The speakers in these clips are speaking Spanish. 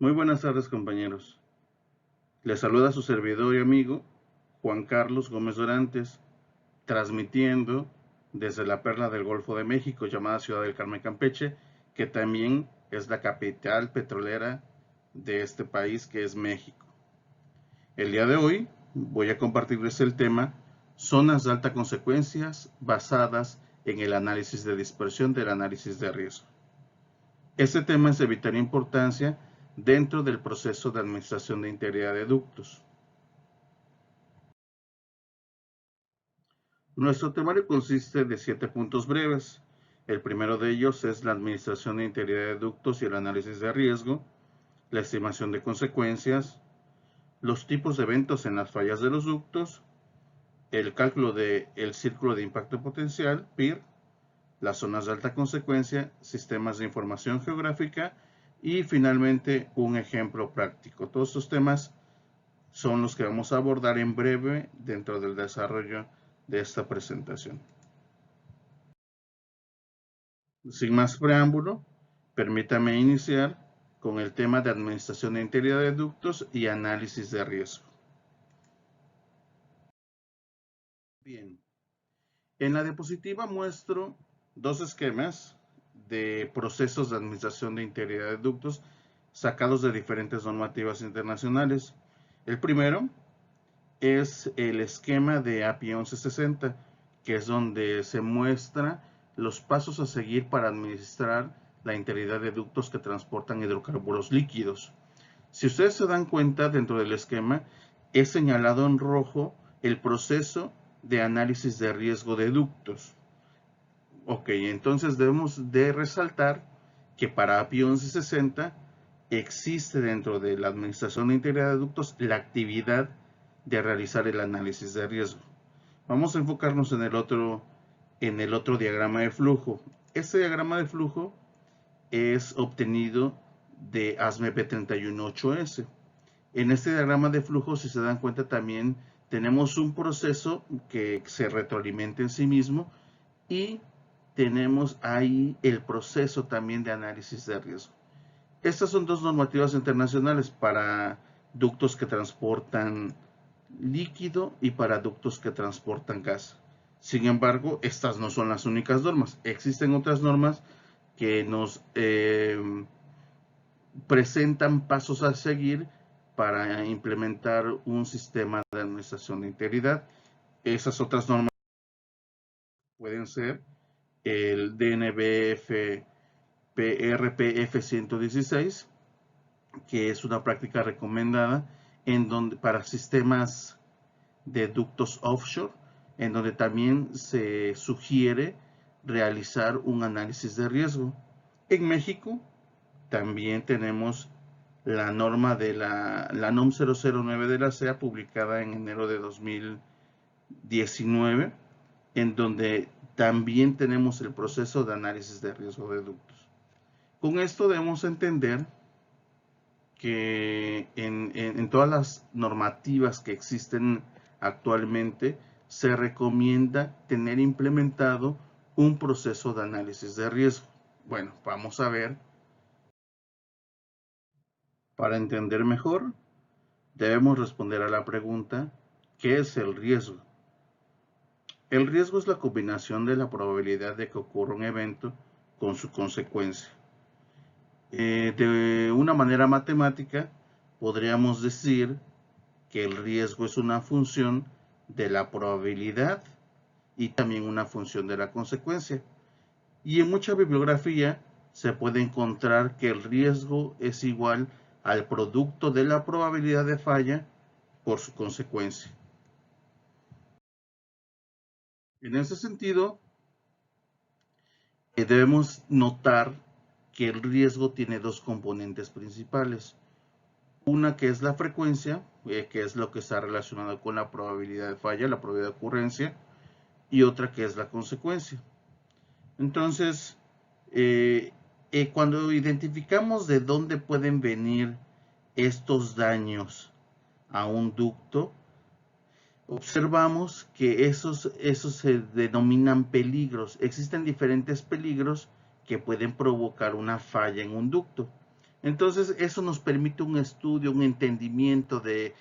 Muy buenas tardes, compañeros. Les saluda su servidor y amigo Juan Carlos Gómez Dorantes, transmitiendo desde la perla del Golfo de México llamada Ciudad del Carmen, Campeche, que también es la capital petrolera de este país, que es México. El día de hoy voy a compartirles el tema zonas de alta consecuencias basadas en el análisis de dispersión del análisis de riesgo. Este tema es de vital importancia dentro del proceso de administración de integridad de ductos. Nuestro temario consiste de 7 puntos breves. El primero de ellos es la administración de integridad de ductos y el análisis de riesgo, la estimación de consecuencias, los tipos de eventos en las fallas de los ductos, el cálculo del círculo de impacto potencial, PIR, las zonas de alta consecuencia, sistemas de información geográfica y finalmente un ejemplo práctico. Todos estos temas son los que vamos a abordar en breve dentro del desarrollo de esta presentación. Sin más preámbulo, permítame iniciar con el tema de administración de integridad de ductos y análisis de riesgo. Bien, en la diapositiva muestro dos esquemas de procesos de administración de integridad de ductos sacados de diferentes normativas internacionales. El primero es el esquema de API 1160, que es donde se muestra los pasos a seguir para administrar la integridad de ductos que transportan hidrocarburos líquidos. Si ustedes se dan cuenta, dentro del esquema es señalado en rojo el proceso de análisis de riesgo de ductos. Ok, entonces debemos de resaltar que para API 1160 existe dentro de la administración de integridad de ductos la actividad de realizar el análisis de riesgo. Vamos a enfocarnos en el otro diagrama de flujo. Este diagrama de flujo es obtenido de ASME P318S. En este diagrama de flujo, si se dan cuenta, también tenemos un proceso que se retroalimenta en sí mismo y tenemos ahí el proceso también de análisis de riesgo. Estas son dos normativas internacionales para ductos que transportan líquido y para ductos que transportan gas. Sin embargo, estas no son las únicas normas. Existen otras normas que nos presentan pasos a seguir para implementar un sistema de administración de integridad. Esas otras normas pueden ser el DNBF PRPF 116, que es una práctica recomendada para sistemas de ductos offshore, en donde también se sugiere realizar un análisis de riesgo. En México también tenemos la norma de la NOM 009 de la CEA, publicada en enero de 2019, en donde también tenemos el proceso de análisis de riesgo de ductos. Con esto debemos entender que en todas las normativas que existen actualmente se recomienda tener implementado un proceso de análisis de riesgo. Bueno, vamos a ver. Para entender mejor, debemos responder a la pregunta, ¿qué es el riesgo? El riesgo es la combinación de la probabilidad de que ocurra un evento con su consecuencia. De una manera matemática, podríamos decir que el riesgo es una función de la probabilidad y también una función de la consecuencia. Y en mucha bibliografía se puede encontrar que el riesgo es igual al producto de la probabilidad de falla por su consecuencia. En ese sentido, debemos notar que el riesgo tiene dos componentes principales. Una que es la frecuencia, que es lo que está relacionado con la probabilidad de falla, la probabilidad de ocurrencia, y otra que es la consecuencia. Entonces, cuando identificamos de dónde pueden venir estos daños a un ducto, observamos que esos se denominan peligros. Existen diferentes peligros que pueden provocar una falla en un ducto. Entonces, eso nos permite un estudio, un entendimiento de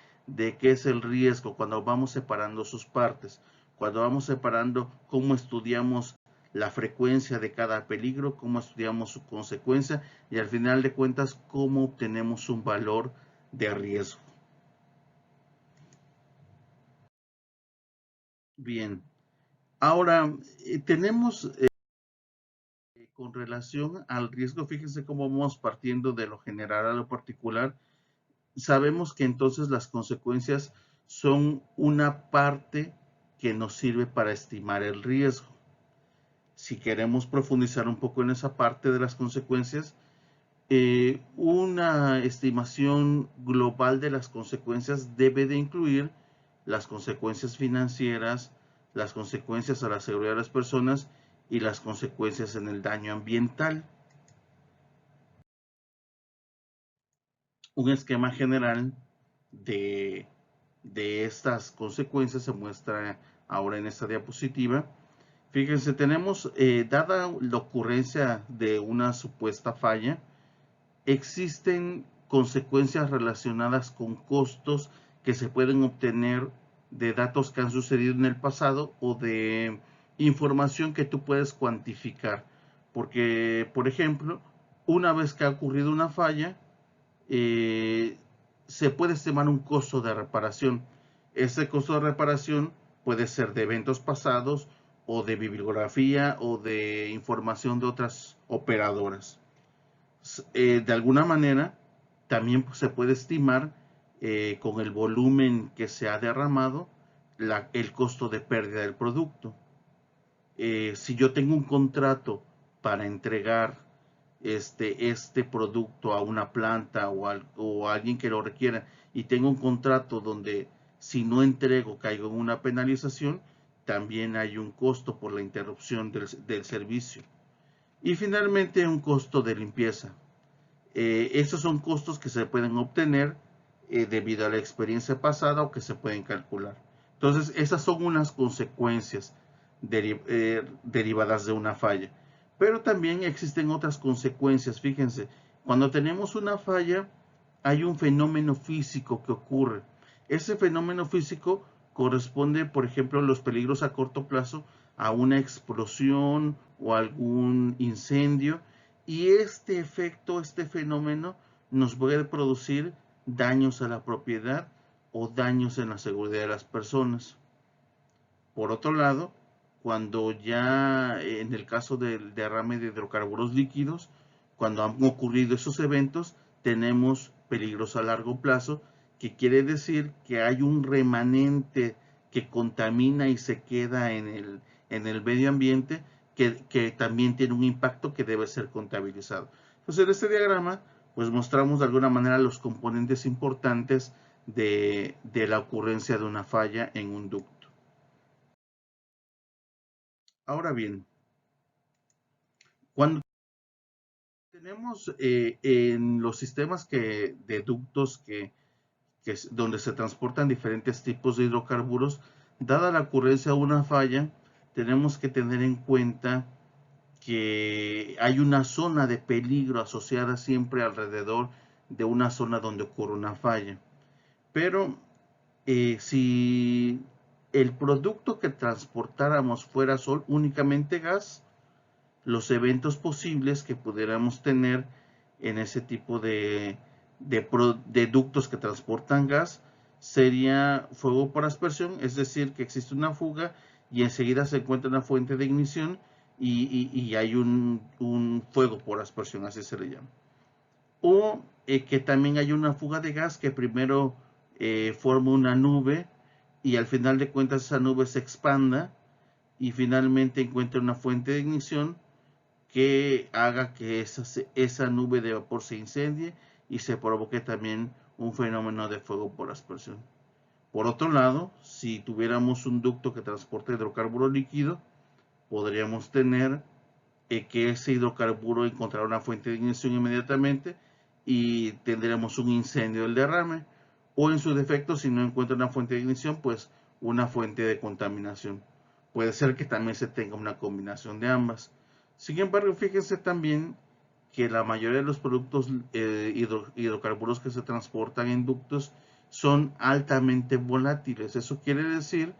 qué es el riesgo cuando vamos separando sus partes, cuando vamos separando cómo estudiamos la frecuencia de cada peligro, cómo estudiamos su consecuencia y al final de cuentas cómo obtenemos un valor de riesgo. Bien, ahora tenemos con relación al riesgo, fíjense cómo vamos partiendo de lo general a lo particular. Sabemos que entonces las consecuencias son una parte que nos sirve para estimar el riesgo. Si queremos profundizar un poco en esa parte de las consecuencias, una estimación global de las consecuencias debe de incluir las consecuencias financieras, las consecuencias a la seguridad de las personas y las consecuencias en el daño ambiental. Un esquema general de, de estas consecuencias se muestra ahora en esta diapositiva. Fíjense, tenemos, dada la ocurrencia de una supuesta falla, existen consecuencias relacionadas con costos que se pueden obtener de datos que han sucedido en el pasado o de información que tú puedes cuantificar. Porque, por ejemplo, una vez que ha ocurrido una falla, eh, se puede estimar un costo de reparación. Ese costo de reparación puede ser de eventos pasados o de bibliografía o de información de otras operadoras. De alguna manera, también se puede estimar con el volumen que se ha derramado el costo de pérdida del producto. Si yo tengo un contrato para entregar este producto a una planta o a alguien que lo requiera y tengo un contrato donde si no entrego caigo en una penalización, también hay un costo por la interrupción del servicio. Y finalmente un costo de limpieza. Esos son costos que se pueden obtener debido a la experiencia pasada o que se pueden calcular. Entonces, esas son unas consecuencias derivadas de una falla. Pero también existen otras consecuencias. Fíjense, cuando tenemos una falla, hay un fenómeno físico que ocurre. Ese fenómeno físico corresponde, por ejemplo, a los peligros a corto plazo, a una explosión o algún incendio. Y este efecto, este fenómeno, nos puede producir daños a la propiedad o daños en la seguridad de las personas. Por otro lado, cuando ya en el caso del derrame de hidrocarburos líquidos, cuando han ocurrido esos eventos, tenemos peligros a largo plazo, que quiere decir que hay un remanente que contamina y se queda en el medio ambiente que también tiene un impacto que debe ser contabilizado. Entonces, en este diagrama, pues mostramos de alguna manera los componentes importantes de la ocurrencia de una falla en un ducto. Ahora bien, cuando tenemos en los sistemas de ductos donde se transportan diferentes tipos de hidrocarburos, dada la ocurrencia de una falla, tenemos que tener en cuenta que hay una zona de peligro asociada siempre alrededor de una zona donde ocurre una falla. Pero si el producto que transportáramos fuera únicamente gas, los eventos posibles que pudiéramos tener en ese tipo de ductos que transportan gas sería fuego por aspersión, es decir, que existe una fuga y enseguida se encuentra una fuente de ignición y hay un fuego por aspersión, así se le llama. O que también hay una fuga de gas que primero forma una nube y al final de cuentas esa nube se expanda y finalmente encuentra una fuente de ignición que haga que esa nube de vapor se incendie y se provoque también un fenómeno de fuego por aspersión. Por otro lado, si tuviéramos un ducto que transporta hidrocarburo líquido, podríamos tener que ese hidrocarburo encontrará una fuente de ignición inmediatamente y tendremos un incendio del derrame, o en su defecto, si no encuentra una fuente de ignición, pues una fuente de contaminación. Puede ser que también se tenga una combinación de ambas. Sin embargo, fíjense también que la mayoría de los productos hidrocarburos que se transportan en ductos son altamente volátiles. Eso quiere decir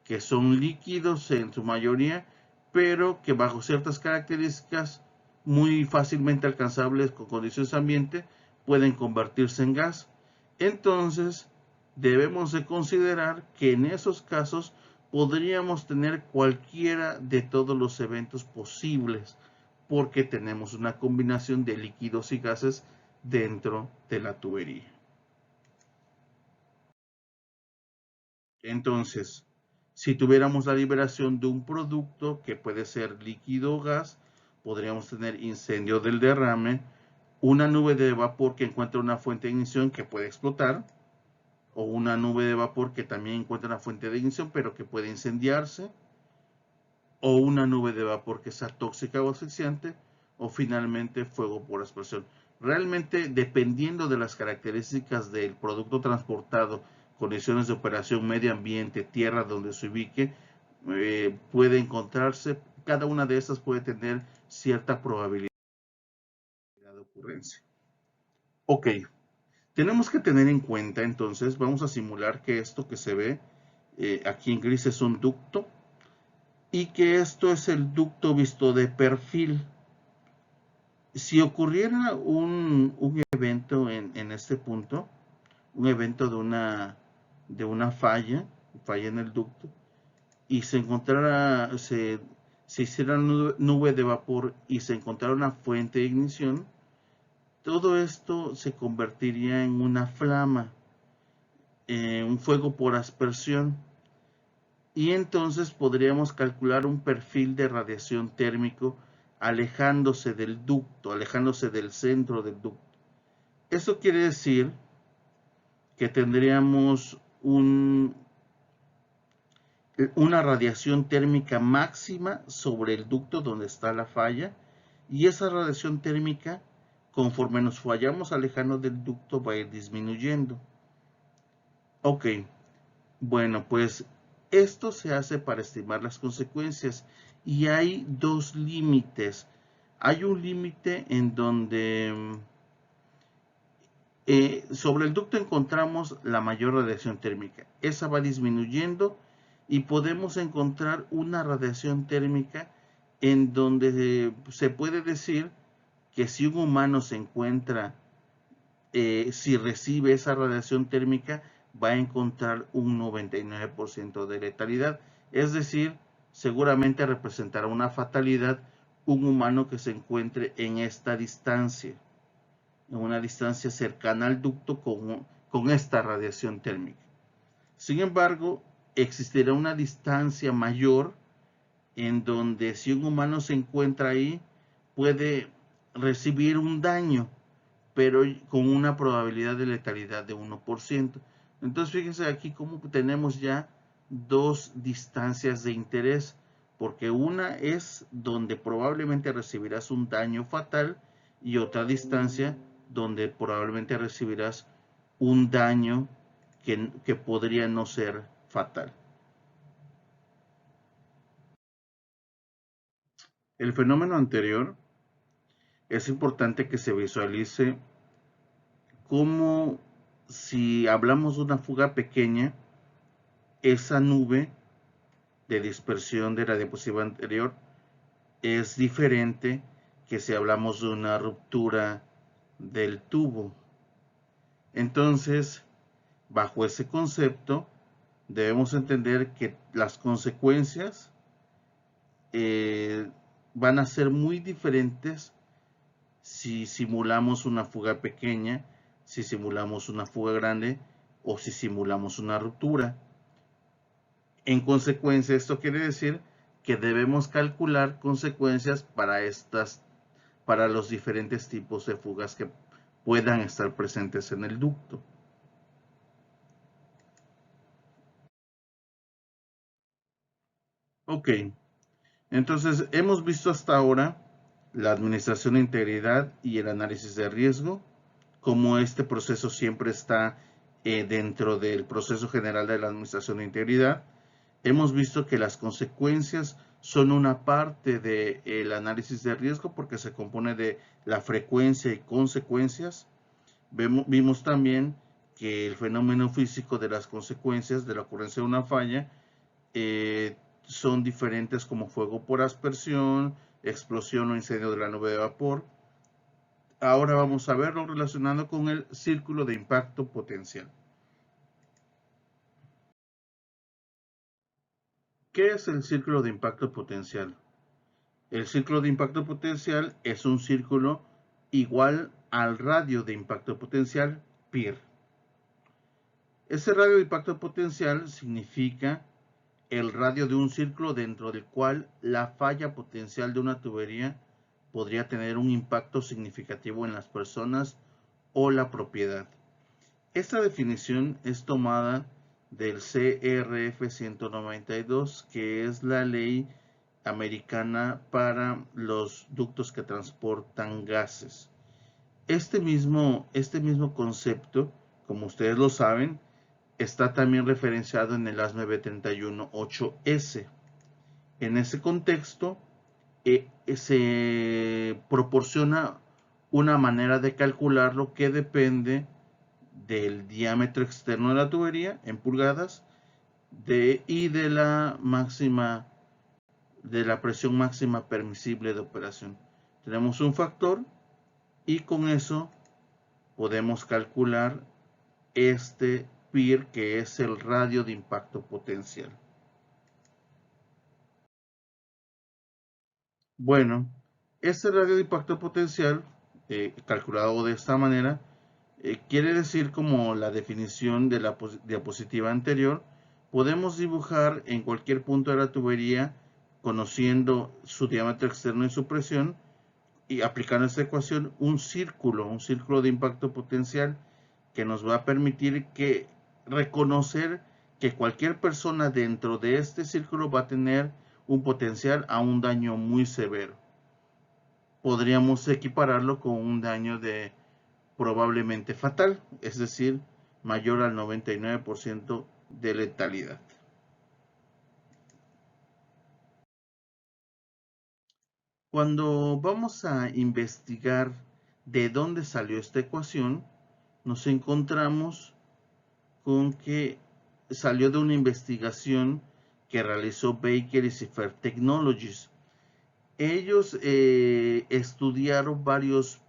que son líquidos en su mayoría, pero que bajo ciertas características muy fácilmente alcanzables con condiciones de ambiente pueden convertirse en gas. Entonces, debemos de considerar que en esos casos podríamos tener cualquiera de todos los eventos posibles, porque tenemos una combinación de líquidos y gases dentro de la tubería. Entonces, si tuviéramos la liberación de un producto que puede ser líquido o gas, podríamos tener incendio del derrame, una nube de vapor que encuentra una fuente de ignición que puede explotar, o una nube de vapor que también encuentra una fuente de ignición pero que puede incendiarse, o una nube de vapor que sea tóxica o asfixiante, o finalmente fuego por aspersión. Realmente, dependiendo de las características del producto transportado, condiciones de operación, medio ambiente, tierra donde se ubique, puede encontrarse, cada una de estas puede tener cierta probabilidad de ocurrencia. Ok, tenemos que tener en cuenta entonces, vamos a simular que esto que se ve aquí en gris es un ducto, y que esto es el ducto visto de perfil. Si ocurriera un evento en este punto, un evento de una falla en el ducto, y se encontrara, se hiciera nube de vapor y se encontrara una fuente de ignición, todo esto se convertiría en una flama, un fuego por aspersión. Y entonces podríamos calcular un perfil de radiación térmico alejándose del ducto, alejándose del centro del ducto. Eso quiere decir que tendríamos una radiación térmica máxima sobre el ducto donde está la falla, y esa radiación térmica, conforme nos vayamos alejando del ducto, va a ir disminuyendo. Ok, bueno, pues esto se hace para estimar las consecuencias, y hay dos límites. Hay un límite en donde sobre el ducto encontramos la mayor radiación térmica. Esa va disminuyendo y podemos encontrar una radiación térmica en donde se puede decir que si un humano se encuentra, si recibe esa radiación térmica, va a encontrar un 99% de letalidad. Es decir, seguramente representará una fatalidad un humano que se encuentre en esta distancia, en una distancia cercana al ducto con esta radiación térmica. Sin embargo, existirá una distancia mayor en donde si un humano se encuentra ahí, puede recibir un daño, pero con una probabilidad de letalidad de 1%. Entonces, fíjense aquí cómo tenemos ya dos distancias de interés, porque una es donde probablemente recibirás un daño fatal, y otra distancia donde probablemente recibirás un daño que podría no ser fatal. El fenómeno anterior, es importante que se visualice cómo, si hablamos de una fuga pequeña, esa nube de dispersión de la diapositiva anterior es diferente que si hablamos de una ruptura del tubo. Entonces, bajo ese concepto, debemos entender que las consecuencias van a ser muy diferentes si simulamos una fuga pequeña, si simulamos una fuga grande o si simulamos una ruptura. En consecuencia, esto quiere decir que debemos calcular consecuencias para los diferentes tipos de fugas que puedan estar presentes en el ducto. Ok, entonces hemos visto hasta ahora la administración de integridad y el análisis de riesgo, como este proceso siempre está dentro del proceso general de la administración de integridad. Hemos visto que las consecuencias son una parte del análisis de riesgo porque se compone de la frecuencia y consecuencias. Vimos también que el fenómeno físico de las consecuencias de la ocurrencia de una falla son diferentes, como fuego por aspersión, explosión o incendio de la nube de vapor. Ahora vamos a verlo relacionado con el círculo de impacto potencial. ¿Qué es el círculo de impacto potencial? El círculo de impacto potencial es un círculo igual al radio de impacto potencial, PIR. Ese radio de impacto potencial significa el radio de un círculo dentro del cual la falla potencial de una tubería podría tener un impacto significativo en las personas o la propiedad. Esta definición es tomada del CRF 192, que es la ley americana para los ductos que transportan gases. Este mismo concepto, como ustedes lo saben, está también referenciado en el ASME B318S. En ese contexto, se proporciona una manera de calcularlo que depende del diámetro externo de la tubería en pulgadas y de la presión máxima permisible de operación. Tenemos un factor y con eso podemos calcular este PIR, que es el radio de impacto potencial. Bueno, este radio de impacto potencial, calculado de esta manera, quiere decir, como la definición de la diapositiva anterior, podemos dibujar en cualquier punto de la tubería, conociendo su diámetro externo y su presión, y aplicando esta ecuación, un círculo de impacto potencial que nos va a permitir reconocer que cualquier persona dentro de este círculo va a tener un potencial a un daño muy severo. Podríamos equipararlo con un daño probablemente fatal, es decir, mayor al 99% de letalidad. Cuando vamos a investigar de dónde salió esta ecuación, nos encontramos con que salió de una investigación que realizó Baker y Cipher Technologies. Ellos estudiaron varios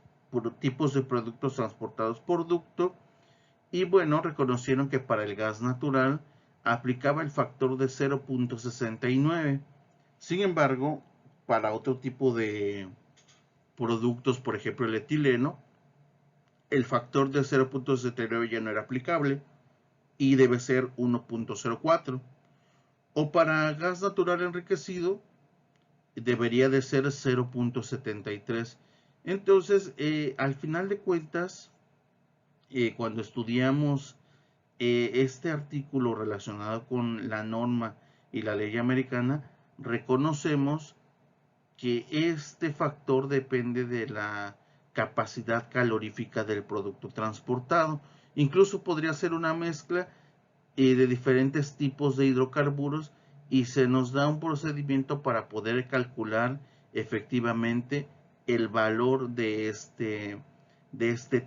tipos de productos transportados por ducto y bueno, reconocieron que para el gas natural aplicaba el factor de 0.69. Sin embargo, para otro tipo de productos, por ejemplo el etileno, el factor de 0.69 ya no era aplicable y debe ser 1.04. O para gas natural enriquecido, debería de ser 0.73. Entonces, al final de cuentas, cuando estudiamos este artículo relacionado con la norma y la ley americana, reconocemos que este factor depende de la capacidad calorífica del producto transportado. Incluso podría ser una mezcla de diferentes tipos de hidrocarburos y se nos da un procedimiento para poder calcular efectivamente el valor de este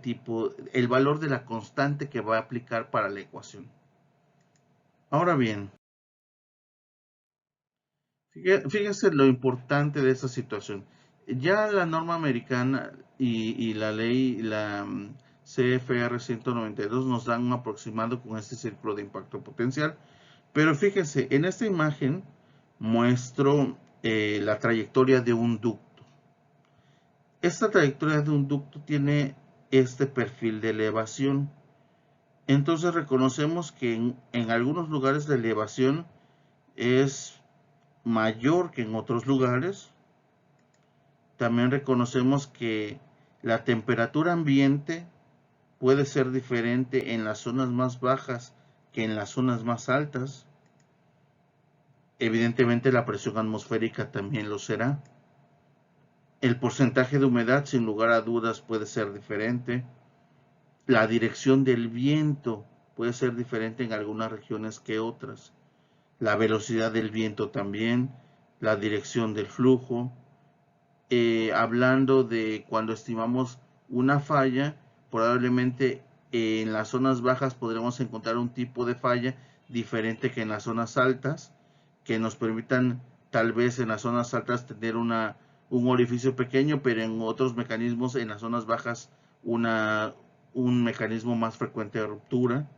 tipo, el valor de la constante que va a aplicar para la ecuación. Ahora bien, fíjense lo importante de esta situación. Ya la norma americana y la ley, la CFR 192, nos dan un aproximado con este círculo de impacto potencial. Pero fíjense, en esta imagen muestro la trayectoria de un ducto. Esta trayectoria de un ducto tiene este perfil de elevación. Entonces reconocemos que en algunos lugares la elevación es mayor que en otros lugares. También reconocemos que la temperatura ambiente puede ser diferente en las zonas más bajas que en las zonas más altas. Evidentemente la presión atmosférica también lo será. El porcentaje de humedad, sin lugar a dudas, puede ser diferente. La dirección del viento puede ser diferente en algunas regiones que otras. La velocidad del viento también. la dirección del flujo. Hablando de cuando estimamos una falla, probablemente en las zonas bajas podremos encontrar un tipo de falla diferente que en las zonas altas, que nos permitan tal vez en las zonas altas tener un orificio pequeño, pero en otros mecanismos en las zonas bajas un mecanismo más frecuente de ruptura.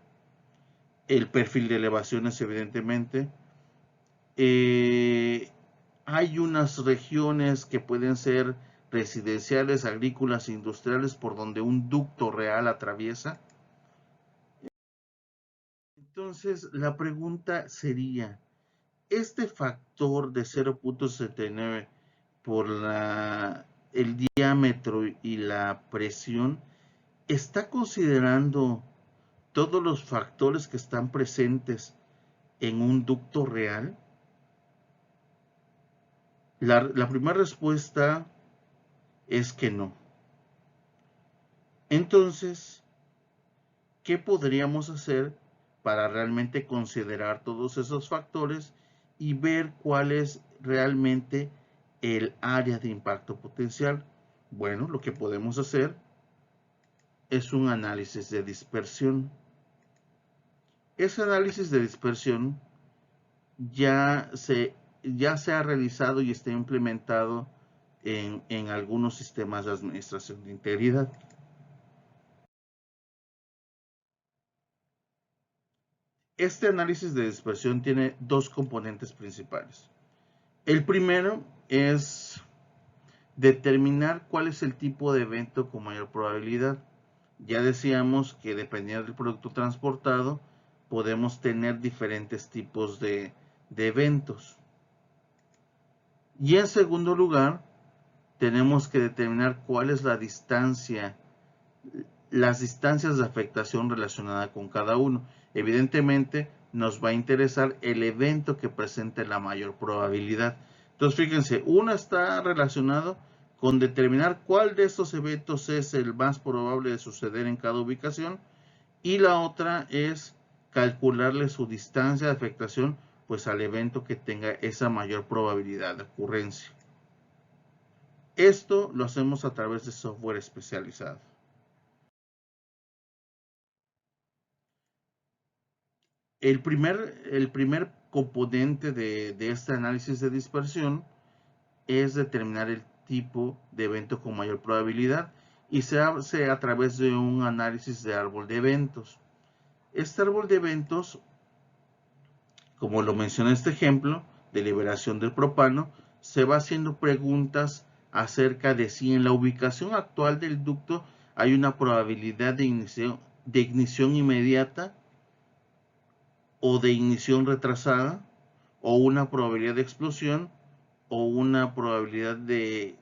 El perfil de elevaciones, evidentemente. Hay unas regiones que pueden ser residenciales, agrícolas, industriales, por donde un ducto real atraviesa. Entonces, la pregunta sería, ¿este factor de 0.79 por el diámetro y la presión está considerando todos los factores que están presentes en un ducto real? La primera respuesta es que no. Entonces, ¿qué podríamos hacer para realmente considerar todos esos factores y ver cuál es realmente el área de impacto potencial? Bueno, lo que podemos hacer es un análisis de dispersión. Ese análisis de dispersión ya se ha realizado y está implementado en algunos sistemas de administración de integridad. Este análisis de dispersión tiene dos componentes principales. El primero es determinar cuál es el tipo de evento con mayor probabilidad. Ya decíamos que dependiendo del producto transportado, podemos tener diferentes tipos de eventos. Y en segundo lugar, tenemos que determinar cuál es la distancia, las distancias de afectación relacionada con cada uno. Evidentemente, nos va a interesar el evento que presente la mayor probabilidad. Entonces, fíjense, uno está relacionado con determinar cuál de estos eventos es el más probable de suceder en cada ubicación, y la otra es calcularle su distancia de afectación pues al evento que tenga esa mayor probabilidad de ocurrencia. Esto lo hacemos a través de software especializado. El primer componente de este análisis de dispersión es determinar el tipo de evento con mayor probabilidad y se hace a través de un análisis de árbol de eventos. Este árbol de eventos, como lo menciona este ejemplo de liberación del propano, se va haciendo preguntas acerca de si en la ubicación actual del ducto hay una probabilidad de ignición inmediata o de ignición retrasada, o una probabilidad de explosión, o una probabilidad de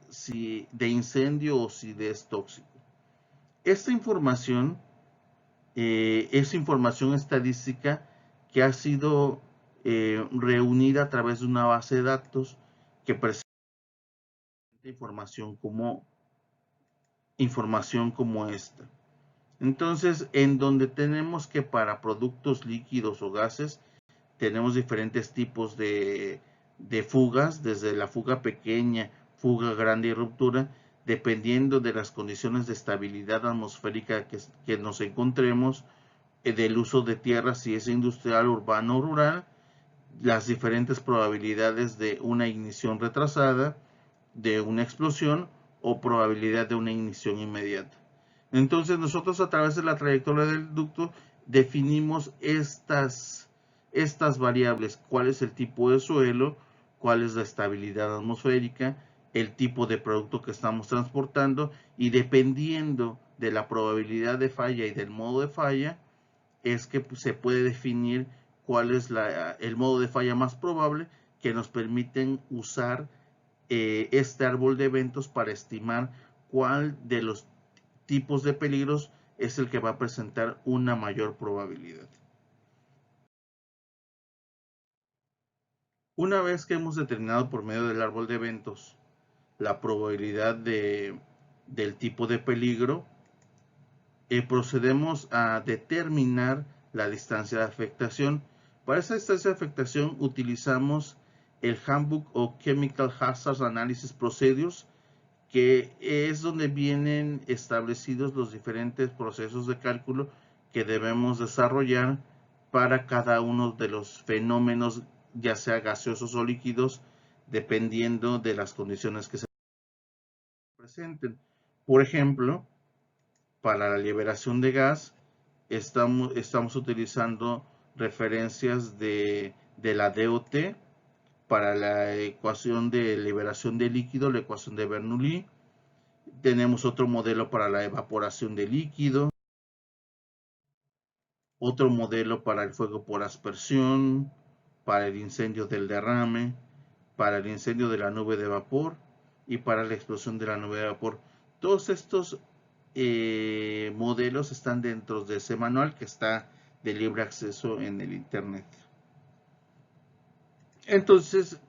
incendio o si es tóxico. Esta información es información estadística que ha sido reunida a través de una base de datos que presenta información como esta. Entonces, en donde tenemos que para productos líquidos o gases, tenemos diferentes tipos de fugas, desde la fuga pequeña, fuga grande y ruptura, dependiendo de las condiciones de estabilidad atmosférica que nos encontremos, del uso de tierra, si es industrial, urbano o rural, las diferentes probabilidades de una ignición retrasada, de una explosión o probabilidad de una ignición inmediata. Entonces nosotros a través de la trayectoria del ducto definimos estas variables: cuál es el tipo de suelo, cuál es la estabilidad atmosférica, el tipo de producto que estamos transportando, y dependiendo de la probabilidad de falla y del modo de falla, es que se puede definir cuál es el modo de falla más probable, que nos permiten usar este árbol de eventos para estimar cuál de los tipos de peligros es el que va a presentar una mayor probabilidad. Una vez que hemos determinado por medio del árbol de eventos la probabilidad del tipo de peligro, procedemos a determinar la distancia de afectación. Para esa distancia de afectación utilizamos el Handbook of Chemical Hazard Analysis Procedures, que es donde vienen establecidos los diferentes procesos de cálculo que debemos desarrollar para cada uno de los fenómenos, ya sea gaseosos o líquidos, dependiendo de las condiciones que se presenten. Por ejemplo, para la liberación de gas, estamos utilizando referencias de la DOT. Para la ecuación de liberación de líquido, la ecuación de Bernoulli. Tenemos otro modelo para la evaporación de líquido, otro modelo para el fuego por aspersión, para el incendio del derrame, para el incendio de la nube de vapor y para la explosión de la nube de vapor. Todos estos modelos están dentro de ese manual que está de libre acceso en el internet. Entonces,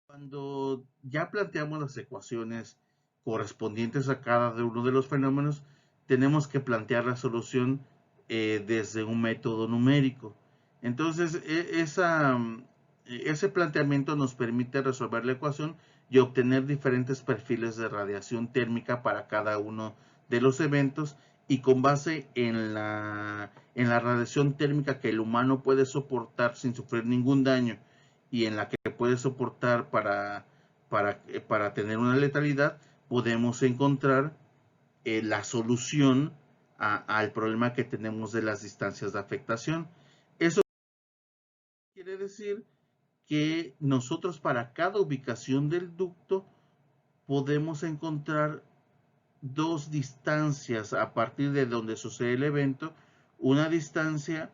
cuando ya planteamos las ecuaciones correspondientes a cada uno de los fenómenos, tenemos que plantear la solución desde un método numérico. Entonces, ese planteamiento nos permite resolver la ecuación y obtener diferentes perfiles de radiación térmica para cada uno de los eventos, y con base en la radiación térmica que el humano puede soportar sin sufrir ningún daño y en la que puede soportar para tener una letalidad, podemos encontrar la solución al problema que tenemos de las distancias de afectación. Eso quiere decir que nosotros para cada ubicación del ducto podemos encontrar dos distancias a partir de donde sucede el evento, una distancia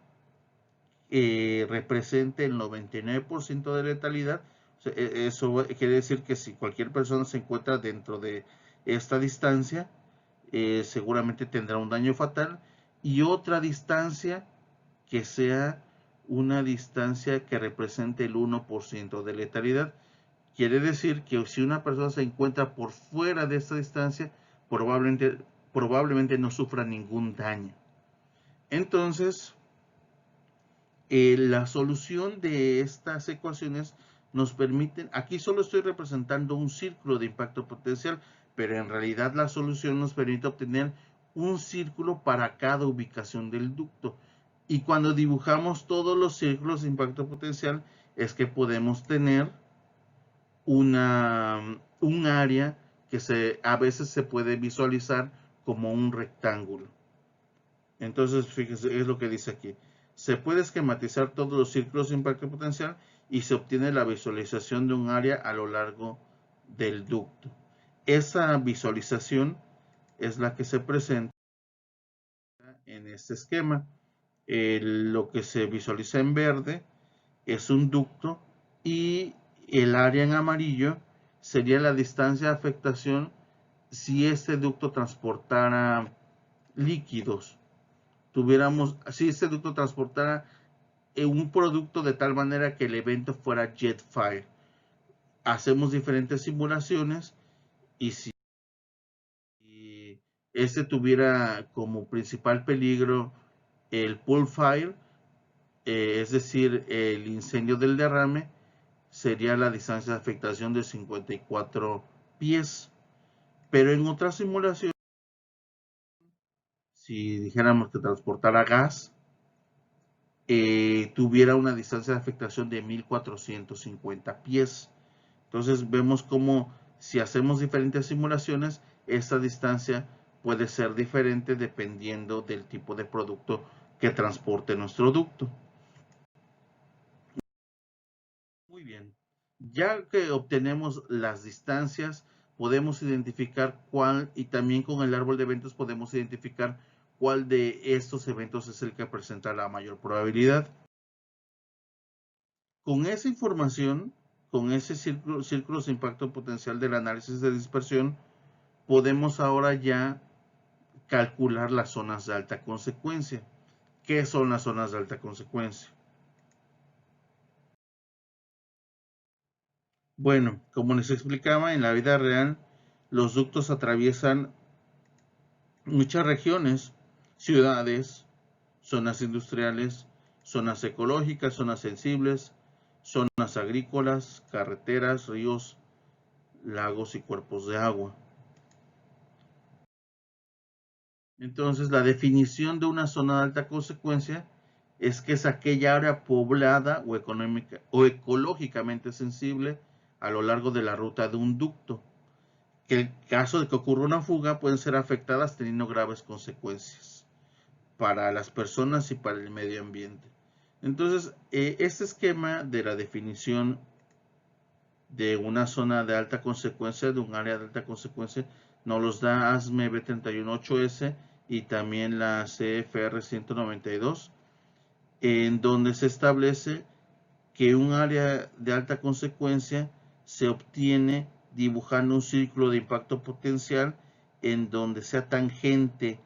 represente el 99% de letalidad. Eso quiere decir que si cualquier persona se encuentra dentro de esta distancia, seguramente tendrá un daño fatal, y otra distancia que sea una distancia que represente el 1% de letalidad. Quiere decir que si una persona se encuentra por fuera de esta distancia, probablemente no sufra ningún daño. Entonces, la solución de estas ecuaciones nos permiten, aquí solo estoy representando un círculo de impacto potencial, pero en realidad la solución nos permite obtener un círculo para cada ubicación del ducto. Y cuando dibujamos todos los círculos de impacto potencial, es que podemos tener un área que a veces se puede visualizar como un rectángulo. Entonces, fíjense, es lo que dice aquí. Se puede esquematizar todos los círculos de impacto potencial y se obtiene la visualización de un área a lo largo del ducto. Esa visualización es la que se presenta en este esquema. Lo que se visualiza en verde es un ducto y el área en amarillo sería la distancia de afectación si este ducto transportara líquidos. Si este ducto transportara un producto de tal manera que el evento fuera jet fire. Hacemos diferentes simulaciones y si este tuviera como principal peligro el pool fire, es decir, el incendio del derrame, sería la distancia de afectación de 54 pies. Pero en otras simulaciones, si dijéramos que transportara gas, tuviera una distancia de afectación de 1450 pies. Entonces vemos cómo si hacemos diferentes simulaciones, esta distancia puede ser diferente dependiendo del tipo de producto que transporte nuestro ducto. Muy bien, ya que obtenemos las distancias, podemos identificar cuál, y también con el árbol de eventos podemos identificar cuál de estos eventos es el que presenta la mayor probabilidad. Con esa información, con ese círculo de impacto potencial del análisis de dispersión, podemos ahora ya calcular las zonas de alta consecuencia. ¿Qué son las zonas de alta consecuencia? Bueno, como les explicaba, en la vida real, los ductos atraviesan muchas regiones, ciudades, zonas industriales, zonas ecológicas, zonas sensibles, zonas agrícolas, carreteras, ríos, lagos y cuerpos de agua. Entonces, la definición de una zona de alta consecuencia es que es aquella área poblada o económica o ecológicamente sensible a lo largo de la ruta de un ducto, que en caso de que ocurra una fuga pueden ser afectadas teniendo graves consecuencias para las personas y para el medio ambiente. Entonces, este esquema de la definición de una zona de alta consecuencia, de un área de alta consecuencia, nos los da ASME B318S y también la CFR 192, en donde se establece que un área de alta consecuencia se obtiene dibujando un círculo de impacto potencial en donde sea tangente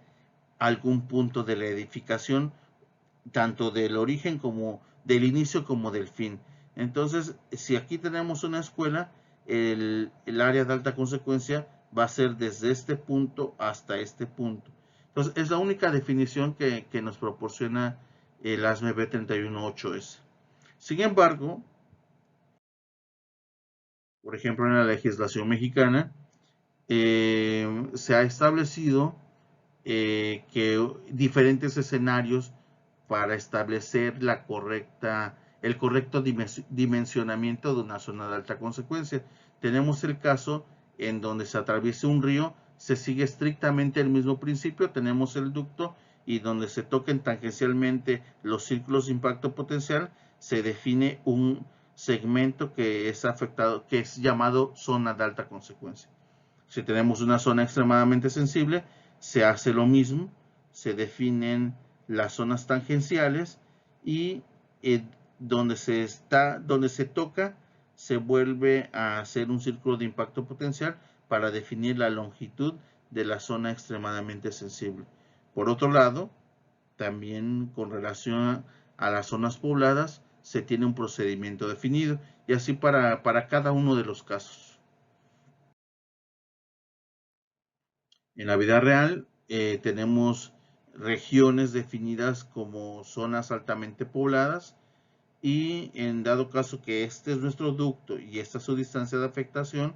a algún punto de la edificación, tanto del origen como del inicio como del fin. Entonces, si aquí tenemos una escuela, el área de alta consecuencia va a ser desde este punto hasta este punto. Entonces, es la única definición que nos proporciona el ASME B318S. Sin embargo, por ejemplo, en la legislación mexicana, se ha establecido que diferentes escenarios para establecer el correcto dimensionamiento de una zona de alta consecuencia. Tenemos el caso en donde se atraviesa un río, se sigue estrictamente el mismo principio, tenemos el ducto y donde se toquen tangencialmente los círculos de impacto potencial, se define un segmento que es afectado, que es llamado zona de alta consecuencia. Si tenemos una zona extremadamente sensible, se hace lo mismo, se definen las zonas tangenciales y donde se toca, se vuelve a hacer un círculo de impacto potencial para definir la longitud de la zona extremadamente sensible. Por otro lado, también con relación a las zonas pobladas, se tiene un procedimiento definido y así para cada uno de los casos. En la vida real tenemos regiones definidas como zonas altamente pobladas y en dado caso que este es nuestro ducto y esta es su distancia de afectación,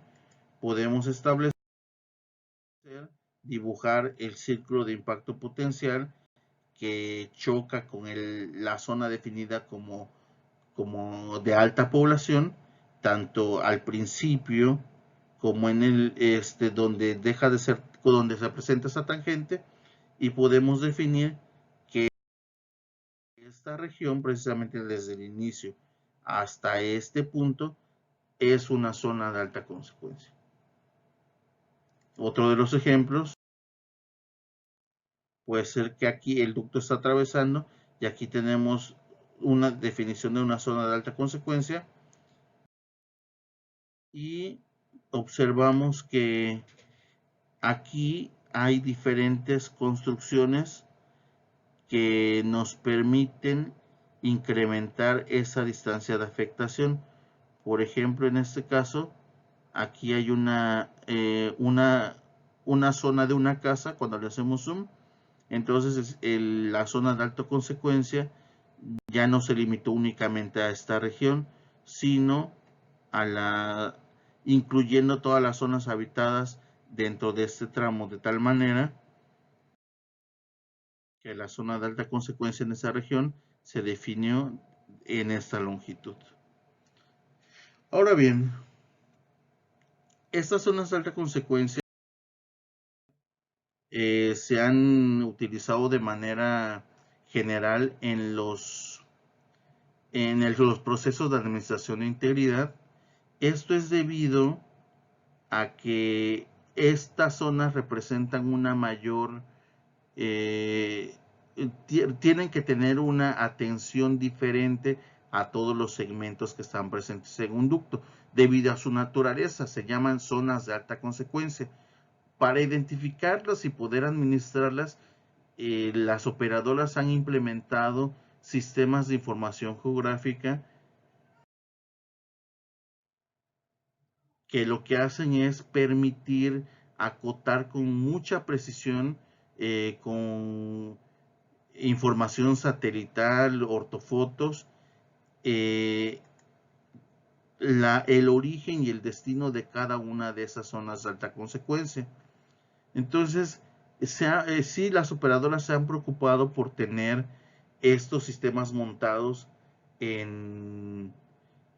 podemos establecer, dibujar el círculo de impacto potencial que choca con la zona definida como de alta población, tanto al principio como en donde deja de ser, donde se presenta esa tangente, y podemos definir que esta región, precisamente desde el inicio hasta este punto, es una zona de alta consecuencia. Otro de los ejemplos puede ser que aquí el ducto está atravesando y aquí tenemos una definición de una zona de alta consecuencia y observamos que aquí hay diferentes construcciones que nos permiten incrementar esa distancia de afectación. Por ejemplo, en este caso, aquí hay una zona de una casa cuando le hacemos zoom. Entonces, la zona de alta consecuencia ya no se limitó únicamente a esta región, sino incluyendo todas las zonas habitadas dentro de este tramo, de tal manera que la zona de alta consecuencia en esa región se definió en esta longitud. Ahora bien, estas zonas de alta consecuencia se han utilizado de manera general en los procesos de administración de integridad. Esto es debido a que estas zonas representan una mayor, tienen que tener una atención diferente a todos los segmentos que están presentes en un ducto, debido a su naturaleza. Se llaman zonas de alta consecuencia. Para identificarlas y poder administrarlas, las operadoras han implementado sistemas de información geográfica que lo que hacen es permitir acotar con mucha precisión, con información satelital, ortofotos, el origen y el destino de cada una de esas zonas de alta consecuencia. Entonces, sí, las operadoras se han preocupado por tener estos sistemas montados en,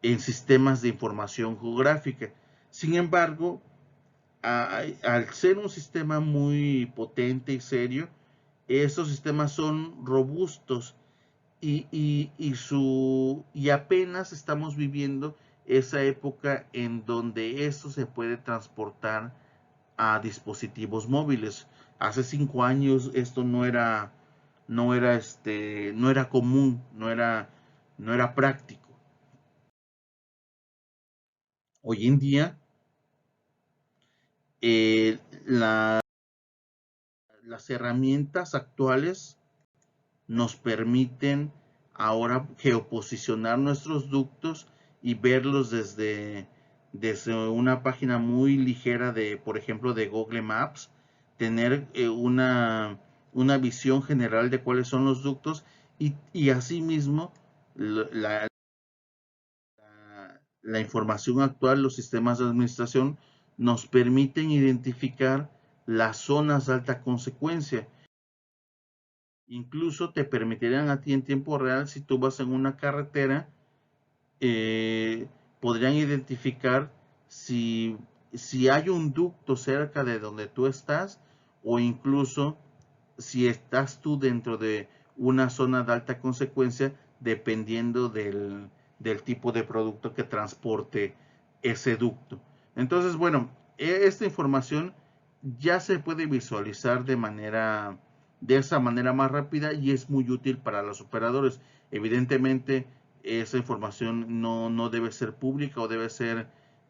en sistemas de información geográfica. Sin embargo, al ser un sistema muy potente y serio, estos sistemas son robustos y apenas estamos viviendo esa época en donde esto se puede transportar a dispositivos móviles. Hace 5 años esto no era común, no era práctico. Hoy en día, eh, la- las herramientas actuales nos permiten ahora geoposicionar nuestros ductos y verlos desde una página muy ligera de, por ejemplo, de Google Maps, tener una visión general de cuáles son los ductos y asimismo la, la información actual, los sistemas de administración nos permiten identificar las zonas de alta consecuencia. Incluso te permitirían a ti en tiempo real, si tú vas en una carretera, eh, podrían identificar si, si hay un ducto cerca de donde tú estás o incluso si estás tú dentro de una zona de alta consecuencia, dependiendo del tipo de producto que transporte ese ducto. Entonces, bueno, esta información ya se puede visualizar de esa manera más rápida y es muy útil para los operadores. Evidentemente, esa información no debe ser pública o debe ser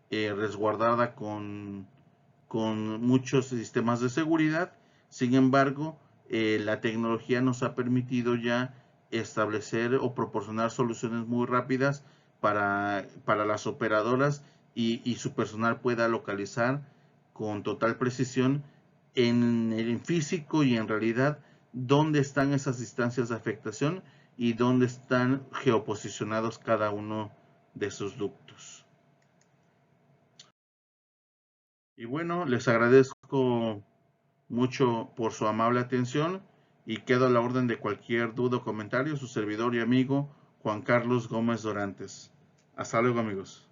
resguardada con muchos sistemas de seguridad. Sin embargo, la tecnología nos ha permitido ya establecer o proporcionar soluciones muy rápidas para las operadoras y su personal pueda localizar con total precisión en el físico y en realidad dónde están esas distancias de afectación y dónde están geoposicionados cada uno de sus ductos. Y bueno, les agradezco mucho por su amable atención y quedo a la orden de cualquier duda o comentario. Su servidor y amigo Juan Carlos Gómez Dorantes. Hasta luego, amigos.